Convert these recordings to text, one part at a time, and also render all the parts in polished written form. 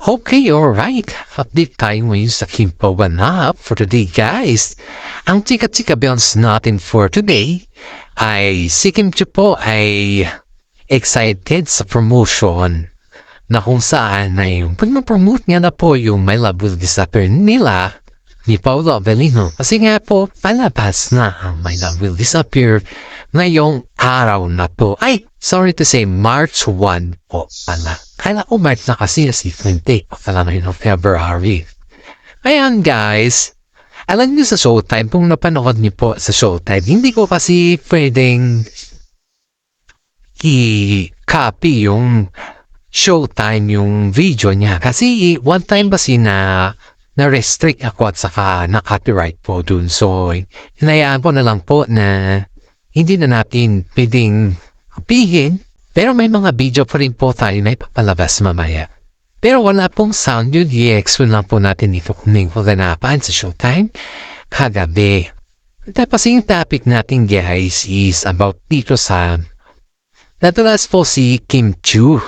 Okay, alright. Update tayo ngayon sa Kimpo Up for today, guys. Ang chika-chika bounce natin for today ay si Kim Chiu po ay excited sa promotion na kung saan ay pag-promote niya na po yung My Love Will Disappear nila ni Paolo Avellino. Kasi nga po, palabas na ang My Love Will Disappear ngayong araw na po. Ay, sorry to say, March 1 po pala. Kala ko March na kasi si 20. Akala na yun ng February. Ayan guys, alam niyo sa Showtime, kung napanood niyo po sa Showtime, hindi ko kasi pwedeng i-copy yung Showtime yung video niya. Kasi one time kasi na-restrict ako at saka na-copyright po dun. So, hinayaan ko na lang po na hindi na natin pwedeng kapihin. Pero may mga video pa rin po tayo na ipapalabas mamaya. Pero wala pong sound yun. I-explain lang po natin ito kung ganapan sa Showtime kagabi. Tapos yung topic natin guys is about dito sa nadulas po si Kim Chiu.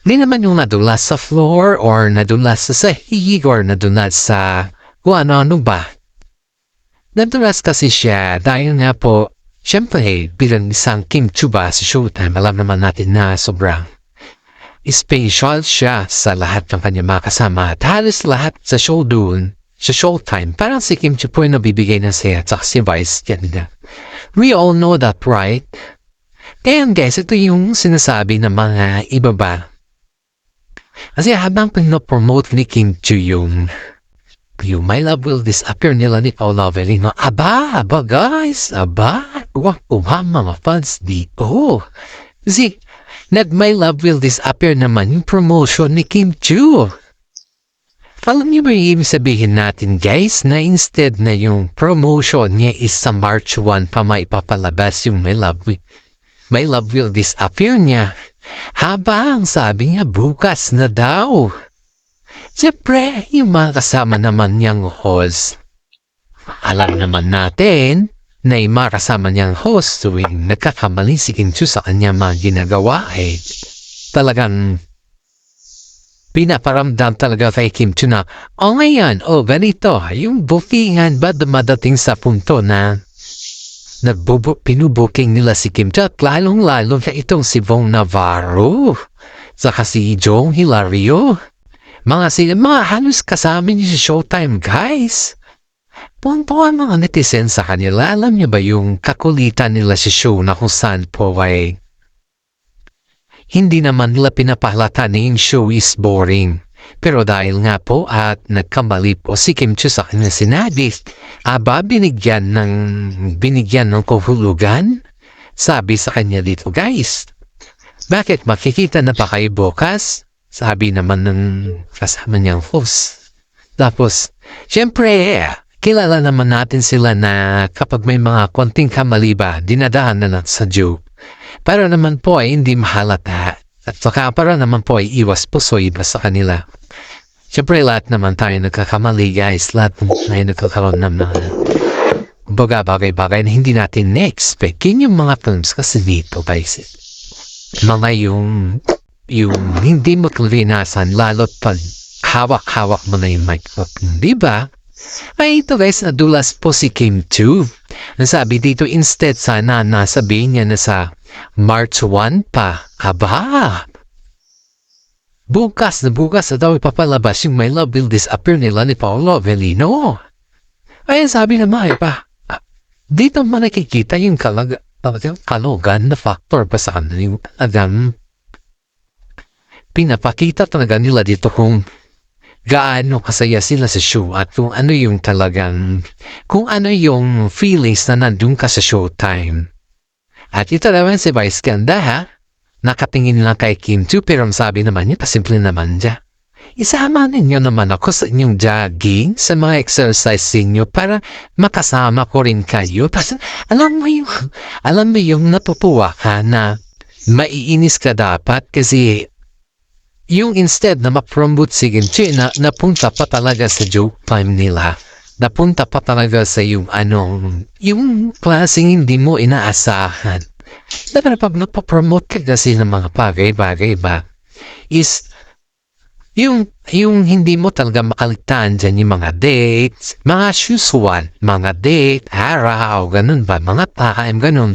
Hindi naman yung nadulas sa floor or nadulas sa sahig or nadulas sa kung ano-ano ba. Nadulas kasi siya dahil nga po siyempre, bilang isang Kim Chiu ba sa Showtime, alam naman natin na sobrang special siya sa lahat ng kanyang mga kasama. At halos lahat sa show doon, sa Showtime, parang si Kim Chiu po yung nabibigay ng saya at saka si Vice ganda. We all know that, right? Kaya guys, ito yung sinasabi ng mga iba ba. Kasi habang pinopromote ni Kim Chiu yung My Love Will Disappear nila ni Paolo Avellino. Aba guys, wag mga fans dito. Kasi, My Love Will Disappear naman yung promotion ni Kim Chiu. Alam niyo ba yung ibig sabihin natin guys, na instead na yung promotion niya is sa March 1 pa maipapalabas yung My Love Will Disappear niya. Habang sabi niya bukas na daw. Siyempre, yung mga kasama naman niyang host. Alam naman natin na yung mga kasama niyang host tuwing nagkakamali si Kim Chiu sa kanyang mga ginagawa ay talagang pinaparamdam talaga kay Kim Chiu na ngayon, ganito, yung bookingan ba dumadating sa punto na pinubuking nila si Kim Chiu at lalong-lalo na itong si Bong Navarro saka si Jong Hilario. Mga halos kasama niyo sa Showtime, guys. Puwan mga netizen sa kanila. Alam niyo ba yung kakulitan nila sa show na kung saan po ay hindi naman nila pinapahalata na yung show is boring. Pero dahil nga po at nagkamali po si Kim Chiu sa kanya sinabi, binigyan ng kahulugan? Sabi sa kanya dito, guys, bakit makikita na pa kayo bukas? Sabi naman ng kasama niyang host. Tapos, syempre, kilala naman natin sila na kapag may mga konting kamali ba, dinadaan na sa joke. Para naman po ay hindi mahalata. At saka para naman po ay iwas puso iba sa kanila. Syempre, lahat naman tayo nagkakamali, guys. Lahat naman tayo nagkakaroon ng mga bagay-bagay na hindi natin na-expect. Yun yung mga films kasi dito, guys. Mga yung hindi mo kalinasan lalo't pag hawak-hawak mo na yung microphone, di ba? Ay ito guys, nadulas po si Kim Chiu. Nasabi dito instead sana nasabihin niya na sa March 1 pa. Bukas na daw ipapalabas yung My Love Will Disappear nila ni Paolo Avellino. Ay sabi naman dito man nakikita yung kalogan na factor pa sa kanila yung pinapakita talaga nila dito kung gaano kasaya sila sa show at kung ano yung feelings na nandun ka sa Showtime. At ito naman si Vice Ganda nakatingin lang kay Kim Chiu pero sabi naman niya, pasimple naman siya. Isama ninyo naman ako sa inyong jogging, sa mga exercise ninyo para makasama ko rin kayo. Alam mo yung natutuwa ka na maiinis ka dapat kasi yung instead na ma-promote si Kim Chiu na napunta pa talaga sa joke time nila. Napunta pa talaga sa yung klaseng hindi mo inaasahan. Pero pag napapromote ka kasi ng mga bagay-bagay ba, is yung hindi mo talaga makaligtaan dyan yung mga dates, mga usual, mga date, araw, ganun ba, mga time, ganun.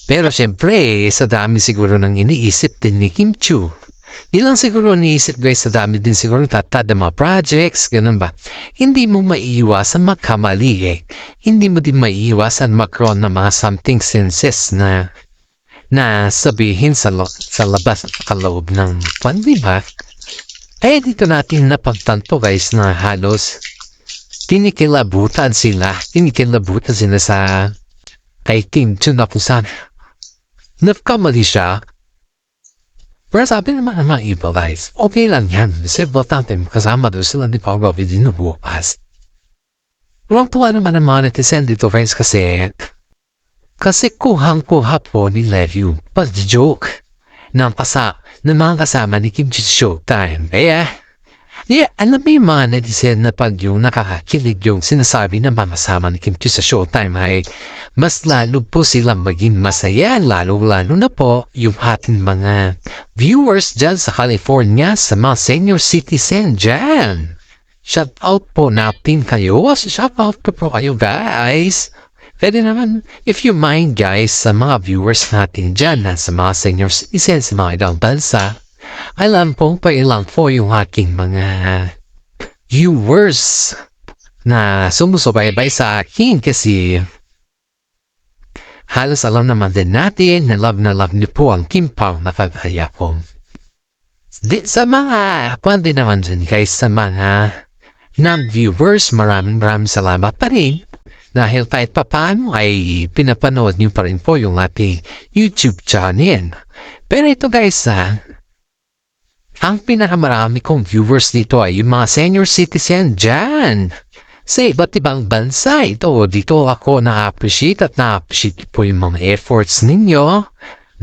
Pero syempre, sa dami siguro ng iniisip din ni Kim Chiu. Yun lang siguro iniisip guys, sa dami din siguro tatad ng mga projects, ganun ba. Hindi mo maiiwasan magkamali eh. Hindi mo din maiiwasan magkaroon ng mga something senses na sabihin sa labas at kaloob ng pan, di ba? Eh, dito natin napagtanto guys na halos tinikilabutan sila sa kay Kim Chiu na kung saan nagkamali siya. Pero sabi naman ng mga iba guys, okay lang yan. Kasi importante kasama doon sila ni Paul Gobi din nabukas. Walang tuwa naman ang mga netizen dito guys kasi kuhang-kuha po nila yung pag-joke ng mga kasama ni Kim Chiu Showtime. Alam mo yung mga netizen na pag yung nakakakilig yung sinasabi ng mga kasama ni Kim Chiu sa Showtime ay mas lalo po silang maging masaya, lalo-lalo na po yung ating mga viewers dyan sa California, sa mga senior citizen dyan. Shout out po natin kayo. Shout out po kayo guys. Pwede naman, if you mind guys, sa mga viewers natin dyan, sa mga senior citizen, sa mga ibang bansa, alam pong pailang po yung aking mga viewers na sumusubaybay sa akin kasi halos alam naman din natin na love niyo po ang Kim Pao na pagkaya ko. Sa mga, pwede naman din guys sa mga non-viewers, maraming salamat pa rin. Dahil kahit papaano ay pinapanood niyo pa rin po yung ating YouTube channel. Pero ito guys ang pinakamarami kong viewers dito ay yung mga senior citizen dyan. Sa iba't ibang bansa ito. Dito ako na-appreciate po yung mga efforts ninyo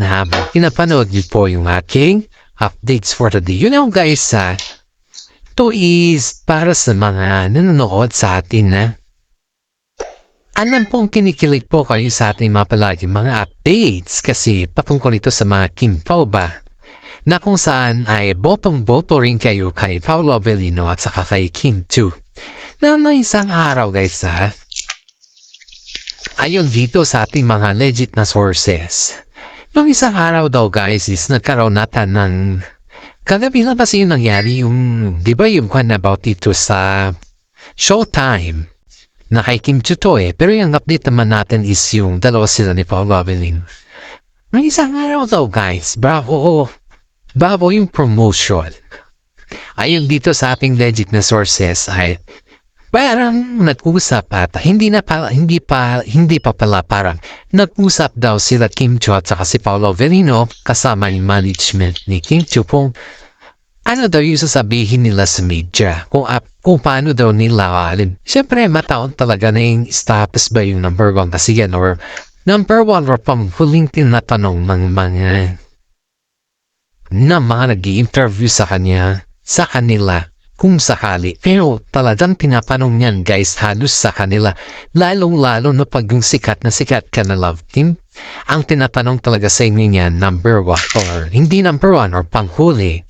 na habang pinapanood niyo po yung aking updates for today. You know guys, ito is para sa mga nanonood sa atin alam pong kinikilig po kayo sa ating mga palagi mga updates kasi patungkol ito sa mga Kim Pao ba na kung saan ay botong-boto rin kayo kay Paolo Avellino at saka kay Kim Chiu. Na isang araw guys ayon dito sa ating mga legit na sources. Noong isang araw daw guys is nagkaroon natin ng kagabi na kasi yung nangyari yung di ba yung kwan about ito sa Showtime na kay Kim Chiu to pero yung update naman natin is yung dalawa sila ni Paolo Avellino. May isang araw daw guys, bravo yung promotion. Ayon dito sa ating legit na sources ay parang nag-usap at hindi pa pala parang nag-usap daw sila Kim Chiu at saka si Paolo Avellino kasama yung management ni Kim Chiu kung ano daw yung sasabihin nila sa media kung paano daw nila siyempre mataon talaga na yung status ba yung number 1 kasi yan or number 1 or pang huling tinatanong ng mga nag-i-interview sa kanila kung sakali. Pero talagang tinatanong yan guys halos sa kanila lalong-lalo na pag yung sikat ka na love team ang tinatanong talaga sa inyo yan number 1 or hindi number 1 or panghuli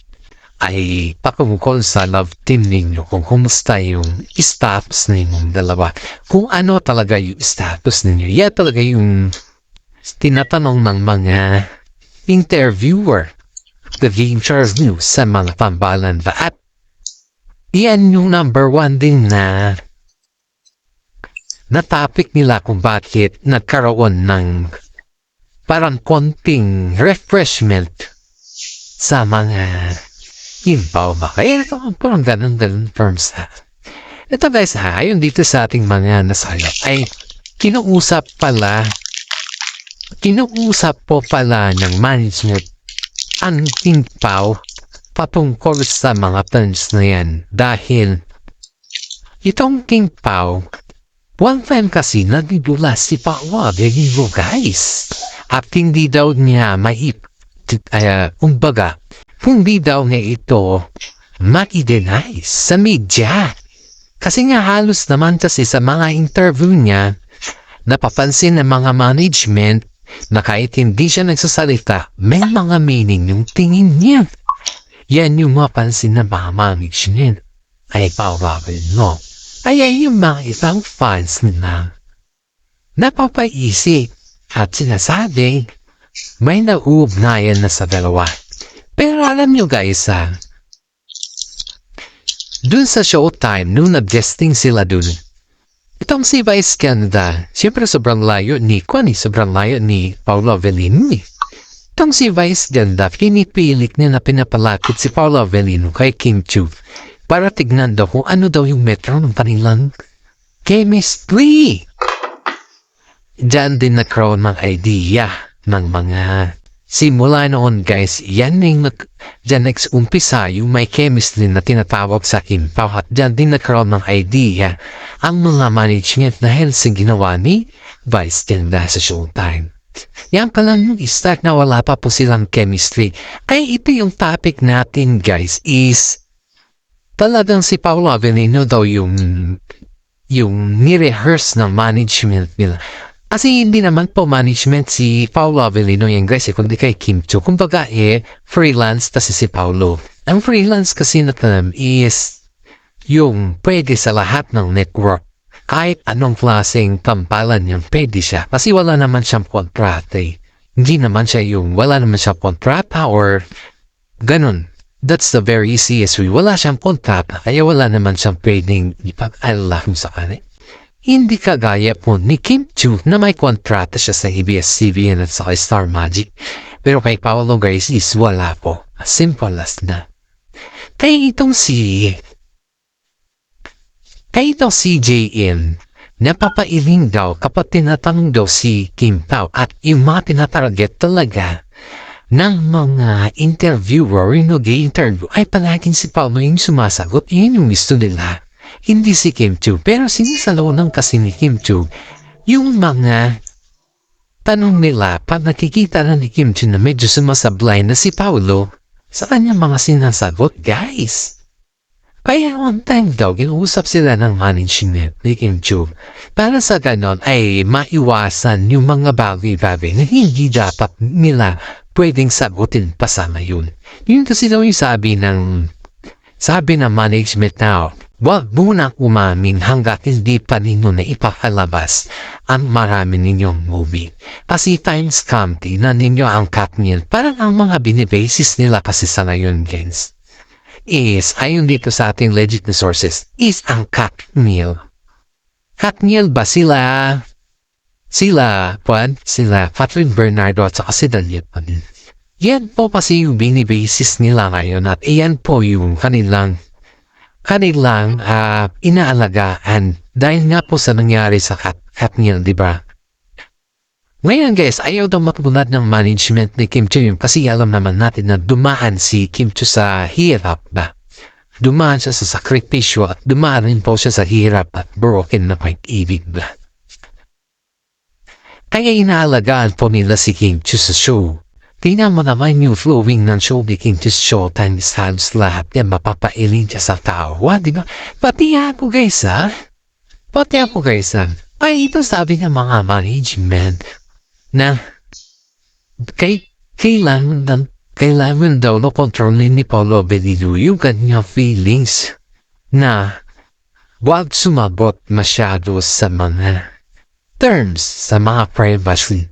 ay pakungkol sa love team ninyo kung kumusta yung status ninyong dalawa. Kung ano talaga yung status ninyo. Yan talaga yung tinatanong ng mga interviewer. The Ventures News sa mga pambalan ba. At yan yung number 1 din na topic nila kung bakit nagkaroon ng parang konting refreshment sa mga Kim Pao ba? Kaya ito parang ganun terms Ito guys ayon dito sa ating mga nasayo ay kinuusap po pala ng management ang Kim Pao patungkol sa mga plans na yan dahil itong Kim Pao one time kasi nagdudula si Paolo Avellino guys at hindi daw niya kumbaga hindi daw niya ito ma-denize sa media. Kasi nga halos naman kasi sa mga interview niya, napapansin ng mga management na kahit hindi siya nagsasalita, may mga meaning yung tingin niya. Yan yung mapansin na mga management ay Paolo, ay yung mga isang fans nila napapaisip at sinasabi may nauugnayan na sa dalawa. Pero alam nyo guys dun sa Showtime, nung nag-guesting sila dun, itong si Vice Ganda, siyempre sobrang layo ni Paolo Avellino. Itong si Vice Ganda, pinipilit niya na pinapalapit si Paolo Avellino kay Kim Chiu para tignan daw kung ano daw yung metro ng kanilang chemistry. Diyan din nagkaroon ng idea ng mga simula noon guys, yan yung dyan nag-umpisa yung may chemistry na tinatawag sa Kimpaw at dyan din nagkaroon ng idea ang mga management dahil sa ginawa ni Vice Ganda sa Showtime. Yan pala yung start na wala pa po silang chemistry. Kaya ito yung topic natin guys is talagang si Paolo Avellino daw yung ni-rehearse ng management nila. Kasi hindi naman po management si Paolo Avellino yung guys, kundi kay Kim Chiu. Kumbaga freelance kasi si Paolo. Ang freelance kasi na term is yung pwede sa lahat ng network. Kahit anong klaseng tampalan yung pwede siya. Kasi wala naman siyang kontrata Hindi naman siya yung wala naman siyang kontrata or ganun. That's the very easiest way. Wala siyang kontrata kaya wala naman siyang pwedeng ipag-alala sa kanya. Hindi kagaya po ni Kim Chiu na may kontrata siya sa ABS-CBN at sa Star Magic. Pero kay Paolo guys is wala po. As simple as na. Kaya itong si JM, napapailing daw kapag tinatanong daw si Kim Pao at yung mga tinatarget talaga ng mga interviewer yung nag-i-interview ay palaging si Paolo yung sumasagot. Yun yung gusto nila. Hindi si Kim Chiu, pero sinisalaw kasi ni Kim Chiu yung mga tanong nila pag nakikita na ni Kim Chiu na medyo sumasablay na si Paolo sa kanyang mga sinasagot, guys. Kaya one time daw, ginuusap sila ng management ni Kim Chiu para sa ganon ay maiwasan yung mga bagay-bagay na hindi dapat nila pwedeng sagutin pasama yun. Yun kasi daw yung sabi ng management now. Wag munang umamin hanggat hindi pa ninyo na ipakalabas ang marami ninyong movie. Kasi times come, na ninyo ang Katniel. Parang ang mga binibasis nila kasi sa ngayon, guys, is, ayon dito sa ating legit na sources, is ang Katniel. Katniel ba sila Catherine Bernardo at saka si Daniel Padilla. Yan po kasi yung binibasis nila ngayon at iyan po yung kanilang inaalagaan dahil nga po sa nangyari sa Katniel, di ba? Ngayon guys, ayaw daw matulad ng management ni Kim Chiu kasi alam naman natin na dumaan si Kim Chiu sa hirap ba? Dumaan siya sa sakripisyo at dumaan rin po siya sa hirap at broken na pag-ibig ba? Kaya inaalagaan po nila si Kim Chiu sa show. Tingnan mo naman yung flowing ng show ni Kim Chiu Showtime halos lahat yan mapapailing siya sa tawa, di ba? Pati ako guys ay ito sabi ng mga management na kailangan daw no kontrolin ni Paolo Avellino yung kanyang feelings na wag sumabot masyado sa mga terms sa mga privacy.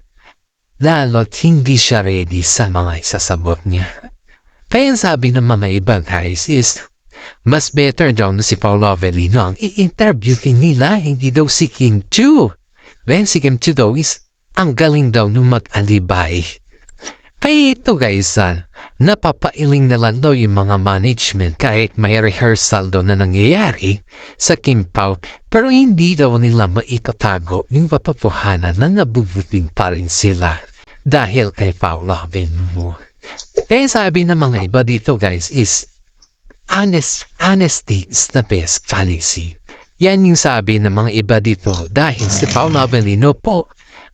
Lalo't hindi siya ready sa mga isasabot niya. Kaya sabi ng mga iba guys is, mas better daw na si Paolo Avellino ang i-interview nila, hindi daw si Kim Chiu. Then si Kim Chiu daw is, ang galing daw nung mag-alibay. Kaya ito guys, napapailing na lang daw yung mga management kahit may rehearsal daw na nangyayari sa Kim Pao, pero hindi daw nila maitatago yung katotohanan na nabubuting pa rin sila dahil kay Paolo Avellino. Kaya sabi ng mga iba dito guys is, honesty is the best policy. Yan yung sabi ng mga iba dito dahil si Paolo Avellino po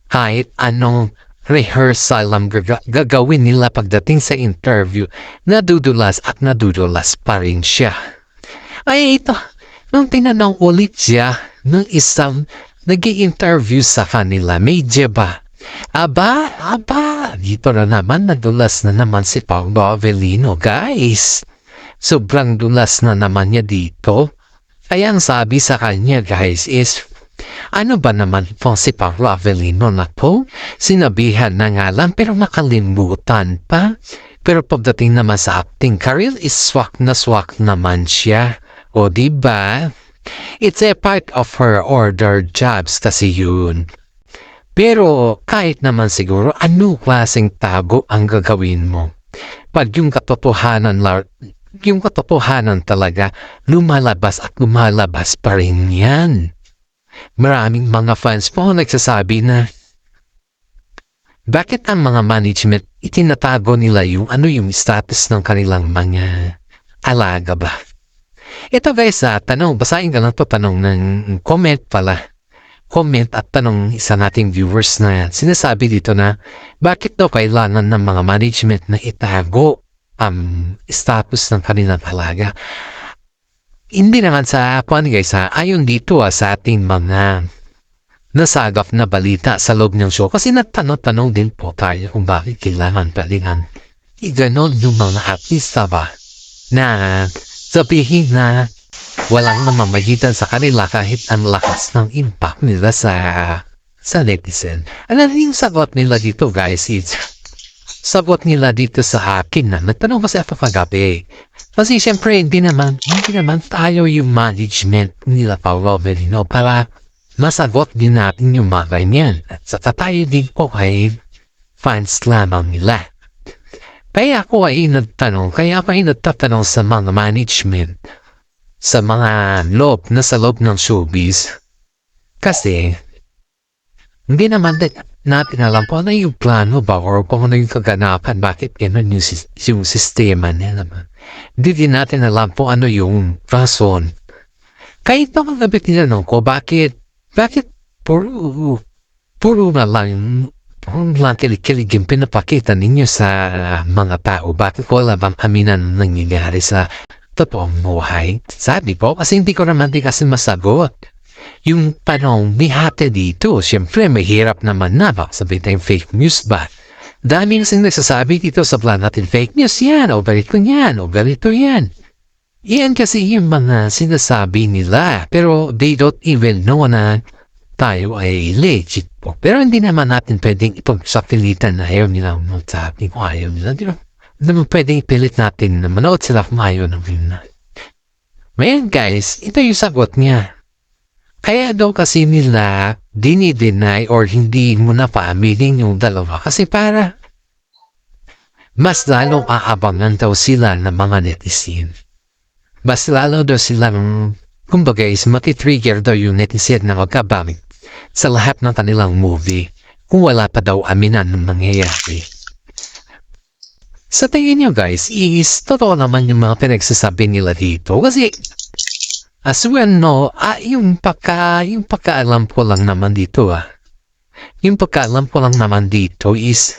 kahit anong rehearsal ang gagawin nila pagdating sa interview, nadudulas pa rin siya. Ay ito, nung tinanong ulit siya ng isang nag-i-interview sa kanila, medyo ba? Aba, dito na naman nadulas na naman si Paolo Avellino guys. sobrang dulas na naman niya dito. Kaya ang sabi sa kanya guys is, ano ba naman po si Paolo Avellino na po? Sinabihan na nga lang pero nakalimutan pa. Pero pagdating naman sa acting career is swak naman siya. O diba? It's a part of her order jobs kasi yun. Pero kahit naman siguro ano klaseng tago ang gagawin mo? Pag yung katotohanan talaga lumalabas at lumalabas pa rin yan. Maraming mga fans po nagsasabi na bakit ang mga management itinatago nila yung status ng kanilang mga alaga ba? Ito guys, tanong, basahin ka lang to tanong ng comment pala. Comment at tanong isa nating viewers na sinasabi dito na bakit daw kailangan ng mga management na itago ang status ng kanilang alaga. Hindi naman sa guys ayon dito sa ating mga nasagap na balita sa loob ng show kasi nagtanong din po tayo kung bakit kailangan palingan iganon yung mga artista ba na sabihin na walang namamagitan sa kanila kahit ang lakas ng impact nila sa netizen. Ano yung sagot nila dito guys is sagot nila dito sa akin na nagtanong kasi ako kagabi. Kasi siyempre hindi naman tayo yung management nila Paolo Avellino para masagot din natin yung mga ganyan. At sa tayo din po ay fans lamang nila. Kaya ako ay nagtatanong sa mga management sa mga nasa loob ng showbiz. Kasi hindi naman natin alam po ano yung plano ba or kung ano yung kaganapan, bakit gano'n yung sistema nila naman. Hindi din natin alam po ano yung rason. Kahit na kagabi tinanong ko, bakit puro na lang kilig yung pinapakita ninyo sa mga tao? Bakit wala bang aminan nangyayari sa totoong buhay? Sabi po, kasi hindi ko naman din kasi masagot. Yung tanong bihate dito, siyempre mahirap naman na ba sabihin tayong fake news ba? Dami kasing nagsasabi dito sa plan natin fake news yan, o ganito yan, o ganito yan. Yan kasi yung mga sinasabi nila, pero they don't even know na tayo ay legit po. Pero hindi naman natin pwedeng ipagsapilitan na ayaw nila magsabi kung ayaw nila. Hindi naman pwedeng ipilit natin na manood sila kung ayaw namin na. Ngayon guys, ito yung sagot niya. Kaya daw kasi nila dini-deny or hindi mo na paaminin yung dalawa kasi para mas lalong aabangan daw sila ng mga netizen. Mas lalo daw silang kumbaga is matitrigger daw yung netizen na magkabamit sa lahat ng kanilang movie kung wala pa daw aminan ng mangyayari. Sa tingin nyo guys, is totoo naman yung mga pinagsasabi nila dito kasi as well, no, yung pagkaalam ko lang naman dito, yung pagkaalam ko lang naman dito is,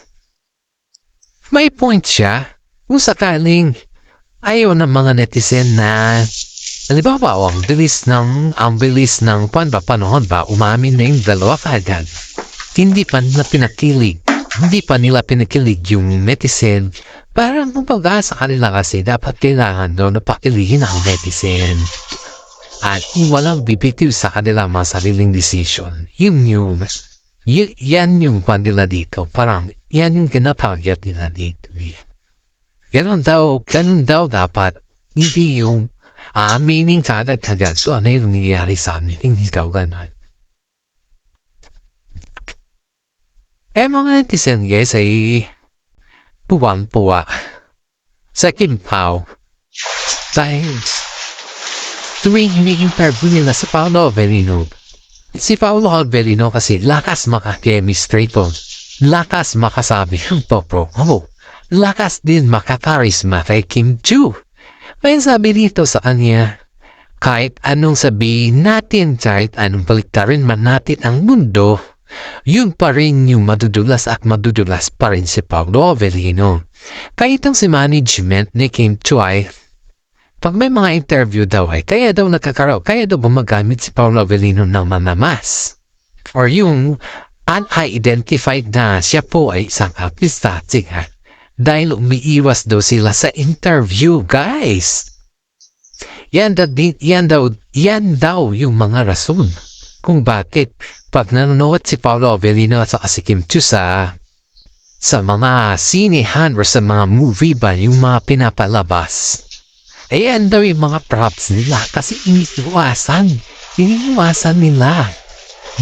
may point siya, kung sakaling ayaw ng mga netizen na, halimbawa, ang bilis ng panahon ba, umamin na yung dalawa kaagad. Hindi pa nila pinakilig yung netizen, parang kumbaga sa kanila kasi dapat kailangan daw na pakilihin ang netizen. At walang bibitiw sa kanilang mga sariling decision. Yan yung nila dito. Parang, yan yung kinatarget nila dito. Ganon daw dapat. Hindi yung aminin kagad. So, ano yung nangyayari sa amin? Hindi daw ganon. Mga netizen guys ay puwang-puwa. Sa Kimpaw. Tuwing ini-interview nila si Paolo Avellino. Si Paolo Avellino kasi lakas maka-chemistry po. Lakas makasabi ng topro. Lakas din maka-charisma kay Kim Chiu. Kaya sabi dito sa kanya, kahit anong sabihin natin, kahit anong baliktarin man natin ang mundo, yun pa rin yung madudulas pa rin si Paolo Avellino. Kahit ang si management ni Kim Chiu ay pag may mga interview daw ay kaya daw gumagamit si Paolo Avellino ng mamamas. Or yung unidentified na siya po ay isang artista. Dahil umiiwas daw sila sa interview, guys. Yan daw yung mga rason kung bakit pag nanonood si Paolo Avellino at si Kim Chiu sa mga sinehan or sa mga movie ba yung mga pinapalabas. Ayan daw yung mga props nila kasi iniiwasan nila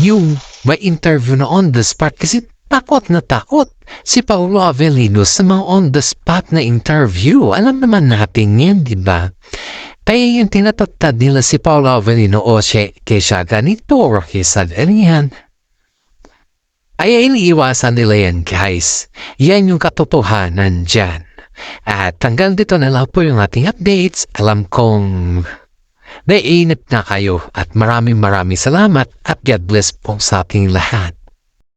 yung may interview na on the spot kasi takot na takot si Paolo Avellino sa mga on the spot na interview. Alam naman natin yan, di ba? Kaya yung tinatatad nila si Paolo Avellino o siya ganito or kisa ganyan. Ay iniiwasan nila yan, guys. Yan yung katotohanan dyan. At hanggang dito na lang po yung ating updates. Alam kong naiinip na kayo at maraming salamat at God bless po sa ating lahat.